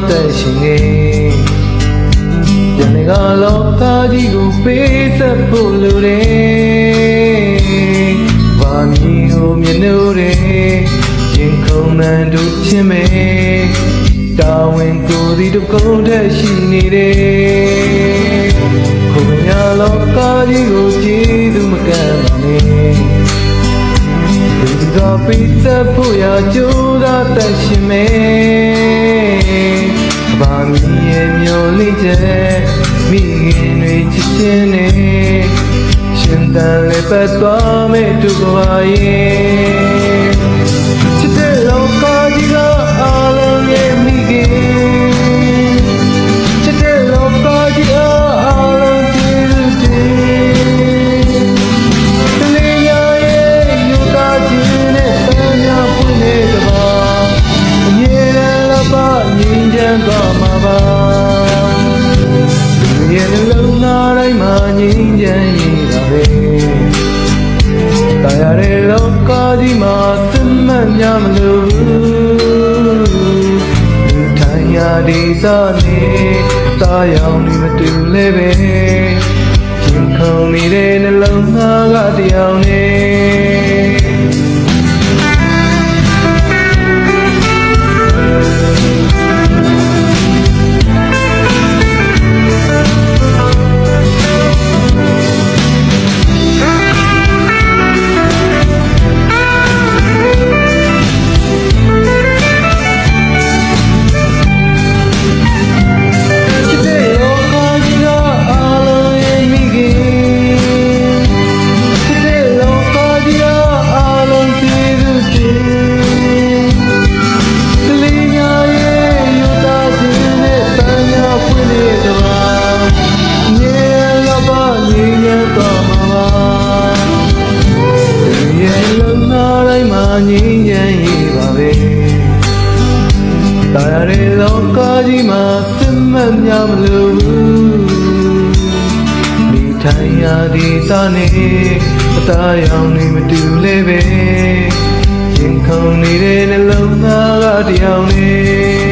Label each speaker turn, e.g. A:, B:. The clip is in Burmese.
A: တဲ့ရှင်နေပြန်ကလောကကြီးကိုပေးဆက်ဖို့လိုတယ်။ဘာမီကိုမြင်လို့တယ်ရင်ခုန်မှန်တို့ချင်းမဲတာဝန်ကိုယ်ဒီတစ်ခုတည်းရှိနေတယ်။ခုမြာလောကကြီးကိုကြည့်သူမကမ်းပါနဲ့ဒီကပေးဆက်ဖို့ရကြိုးစားတဲ့ရှင်မဲဘာမီရဲ့မျိုးလေးချက်မိခင်တွေချစ်ချင်းနဲ့ရှင်တန်လေးပတ်သွားမဲ့ဒုက္ခပါရဲ့ချစ်တဲ့လောကကြီးကအလုံးရဲ့မိခင်ချစ်တဲ့လောကကြီးကအလုံးကျေးဇူးတင်တလေးရရဲ့ယူတာခြင်းနဲ့တန်မြပွင့်နေတဲ့ပါအမြဲတမ်းလပါငြိမ်းချမ်းသွားမှာပါရဲ့လုံးသားတိုင်းမှာငြိမ်းချမ်းရေးတာပဲတာရတဲ့လောကကြီးမှာစစ်မှတ်များမလို့လူထိုင်ရာဒီသာနေတာယောင်နေမတူလဲပဲရင်ခုန်နေတဲ့နှလုံးသားကတရားနဲ့ငြိမ်းချမ်းရေးပါပဲတာရတဲ့လောကကြီးမှာစစ်မှတ်များမလို့မိထိုင်ရာဒီသားနေအသားရောင်နေမတူလဲပဲရင်ခုန်နေတဲ့နှလုံးသားကတရားနဲ့